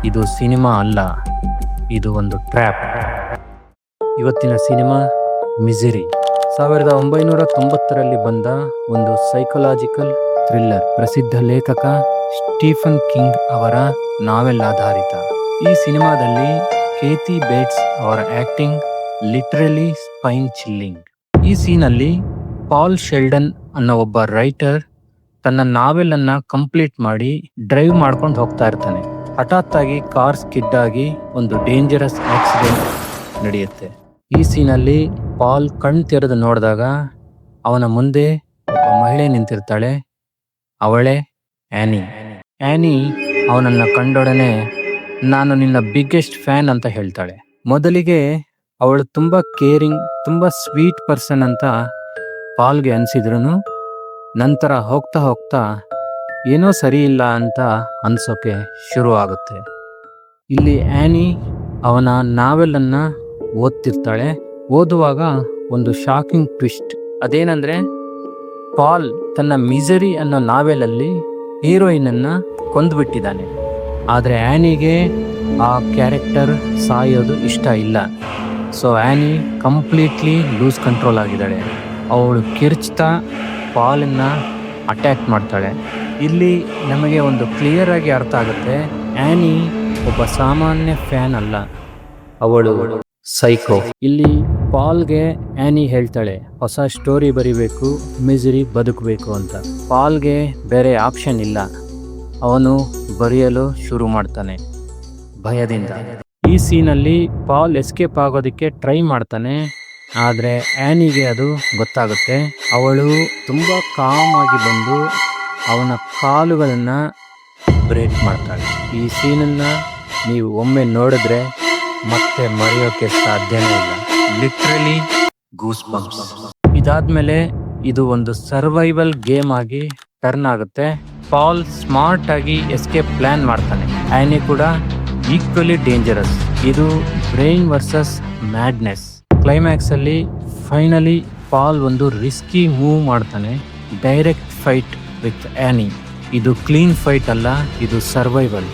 ಇದು ಸಿನಿಮಾ ಅಲ್ಲ, ಇದು ಒಂದು ಟ್ರ್ಯಾಪ್. ಇವತ್ತಿನ ಸಿನಿಮಾ ಮಿಸರಿ. 1990ರಲ್ಲಿ ಬಂದ ಒಂದು ಸೈಕಲಾಜಿಕಲ್ ಥ್ರಿಲ್ಲರ್. ಪ್ರಸಿದ್ಧ ಲೇಖಕ ಸ್ಟೀಫನ್ ಕಿಂಗ್ ಅವರ ನಾವೆಲ್ ಆಧಾರಿತ. ಈ ಸಿನಿಮಾದಲ್ಲಿ ಕೇತಿ ಬೇಟ್ಸ್ ಅವರ ಆಕ್ಟಿಂಗ್ ಲಿಟರಲಿ ಸ್ಪೈನ್ ಚಿಲ್ಲಿಂಗ್. ಈ ಸೀನಲ್ಲಿ ಪಾಲ್ ಶೆಲ್ಡನ್ ಅನ್ನೋ ಒಬ್ಬ ರೈಟರ್ ತನ್ನ ನಾವೆಲ್ ಅನ್ನ ಕಂಪ್ಲೀಟ್ ಮಾಡಿ ಡ್ರೈವ್ ಮಾಡ್ಕೊಂಡು ಹೋಗ್ತಾ ಇರ್ತಾನೆ. ಹಠಾತ್ ಆಗಿ ಕಾರ್ ಸ್ಕಿಡ್ ಆಗಿ ಒಂದು ಡೇಂಜರಸ್ ಆಕ್ಸಿಡೆಂಟ್ ನಡೆಯುತ್ತೆ. ಈ ಸೀನಲ್ಲಿ ಪಾಲ್ ಕಣ್ ತೆರೆದು ನೋಡಿದಾಗ ಅವನ ಮುಂದೆ ಒಬ್ಬ ಮಹಿಳೆ ನಿಂತಿರ್ತಾಳೆ. ಅವಳೇ ಆ್ಯನಿ. ಆ್ಯನಿ ಅವನನ್ನ ಕಂಡೊಡನೆ ನಾನು ನಿನ್ನ ಬಿಗ್ಗೆಸ್ಟ್ ಫ್ಯಾನ್ ಅಂತ ಹೇಳ್ತಾಳೆ. ಮೊದಲಿಗೆ ಅವಳು ತುಂಬಾ ಕೇರಿಂಗ್, ತುಂಬಾ ಸ್ವೀಟ್ ಪರ್ಸನ್ ಅಂತ ಪಾಲ್ಗೆ ಅನಿಸಿದ್ರು ನಂತರ ಹೋಗ್ತಾ ಹೋಗ್ತಾ ಏನೋ ಸರಿ ಇಲ್ಲ ಅಂತ ಅನ್ಸೋಕೆ ಶುರು ಆಗುತ್ತೆ. ಇಲ್ಲಿ ಆ್ಯನಿ ಅವನ ನಾವೆಲ್ ಓದ್ತಿರ್ತಾಳೆ. ಓದುವಾಗ ಒಂದು ಶಾಕಿಂಗ್ ಟ್ವಿಸ್ಟ್. ಅದೇನಂದ್ರೆ ಪಾಲ್ ತನ್ನ ಮಿಸರಿ ಅನ್ನೋ ನಾವೆಲಲ್ಲಿ ಹೀರೋಯಿನ್ ಅನ್ನ ಕೊಂದ್ಬಿಟ್ಟಿದ್ದಾನೆ. ಆದರೆ ಆ್ಯನಿಗೆ ಆ ಕ್ಯಾರೆಕ್ಟರ್ ಸಾಯೋದು ಇಷ್ಟ ಇಲ್ಲ. So Annie completely lose control ಆಗಿದ್ದಾಳೆ. ಅವಳು ಕಿರ್ಚ್ತಾ ಪಾಲನ್ನ ಅಟ್ಯಾಕ್ ಮಾಡ್ತಾಳೆ. ಇಲ್ಲಿ ನಮಗೆ ಒಂದು ಕ್ಲಿಯರ್ ಆಗಿ ಅರ್ಥ ಆಗುತ್ತೆ, ಆ್ಯನಿ ಒಬ್ಬ ಸಾಮಾನ್ಯ ಫ್ಯಾನ್ ಅಲ್ಲ, ಅವಳು ಸೈಕೋ. ಇಲ್ಲಿ ಪಾಲ್ಗೆ ಆ್ಯನಿ ಹೇಳ್ತಾಳೆ ಹೊಸ ಸ್ಟೋರಿ ಬರಿಬೇಕು, ಮಿಸರಿ ಬದುಕಬೇಕು ಅಂತ. ಪಾಲ್ಗೆ ಬೇರೆ ಆಪ್ಷನ್ ಇಲ್ಲ. ಅವನು ಬರೆಯಲು ಶುರು ಮಾಡ್ತಾನೆ ಭಯದಿಂದ. ಈ ಸೀನಲ್ಲಿ ಪಾಲ್ ಎಸ್ಕೇಪ್ ಆಗೋದಕ್ಕೆ ಟ್ರೈ ಮಾಡ್ತಾನೆ. ಆದರೆ ಆ್ಯನಿಗೆ ಅದು ಗೊತ್ತಾಗುತ್ತೆ. ಅವಳು ತುಂಬ ಕಾಮ್ ಆಗಿ ಬಂದು ಅವನ ಕಾಲುಗಳನ್ನು ಬ್ರೇಕ್ ಮಾಡ್ತಾಳೆ. ಈ ಸೀನನ್ನು ನೀವು ಒಮ್ಮೆ ನೋಡಿದ್ರೆ ಮತ್ತೆ ಮರೆಯೋಕೆ ಸಾಧ್ಯನೇ ಇಲ್ಲ. Literally goose bumps. ಇದಾದ್ಮೇಲೆ ಇದು ಒಂದು ಸರ್ವೈವಲ್ ಗೇಮ್ ಆಗಿ ಟರ್ನ್ ಆಗುತ್ತೆ. ಪಾಲ್ ಸ್ಮಾರ್ಟ್ ಆಗಿ ಎಸ್ಕೇಪ್ ಪ್ಲಾನ್ ಮಾಡ್ತಾನೆ. ಆ್ಯನಿ ಕೂಡ ಈಕ್ವಲಿ ಡೇಂಜರಸ್. ಇದು ಬ್ರೈನ್ ವರ್ಸಸ್ ಮ್ಯಾಡ್ನೆಸ್. ಕ್ಲೈಮ್ಯಾಕ್ಸ್ ಅಲ್ಲಿ ಫೈನಲಿ ಪಾಲ್ ಒಂದು ರಿಸ್ಕಿ ಮೂವ್ ಮಾಡ್ತಾನೆ. Direct fight with any. ಇದು ಕ್ಲೀನ್ ಫೈಟ್ ಅಲ್ಲ, ಇದು ಸರ್ವೈವಲ್.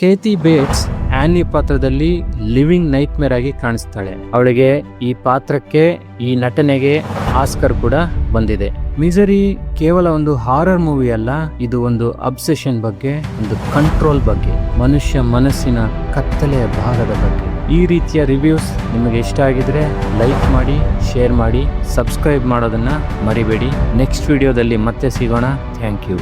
ಕೇತಿ ಬೇಟ್ಸ್ ಆ್ಯನಿ ಪಾತ್ರದಲ್ಲಿ ಲಿವಿಂಗ್ ನೈಟ್ಮೇರ್ ಆಗಿ ಕಾಣಿಸ್ತಾಳೆ. ಅವಳಿಗೆ ಈ ಪಾತ್ರಕ್ಕೆ, ಈ ನಟನೆಗೆ ಆಸ್ಕರ್ ಕೂಡ ಬಂದಿದೆ. ಮಿಸರಿ ಕೇವಲ ಒಂದು ಹಾರರ್ ಮೂವಿ ಅಲ್ಲ, ಇದು ಒಂದು ಅಬ್ಸೆಷನ್ ಬಗ್ಗೆ, ಒಂದು ಕಂಟ್ರೋಲ್ ಬಗ್ಗೆ, ಮನುಷ್ಯ ಮನಸ್ಸಿನ ಕತ್ತಲೆಯ ಭಾಗದ ಬಗ್ಗೆ. ಈ ರೀತಿಯ ರಿವ್ಯೂಸ್ ನಿಮಗೆ ಇಷ್ಟ ಆಗಿದ್ರೆ ಲೈಕ್ ಮಾಡಿ, ಶೇರ್ ಮಾಡಿ, ಸಬ್ಸ್ಕ್ರೈಬ್ ಮಾಡೋದನ್ನ ಮರಿಬೇಡಿ. ನೆಕ್ಸ್ಟ್ ವಿಡಿಯೋದಲ್ಲಿ ಮತ್ತೆ ಸಿಗೋಣ. Thank you.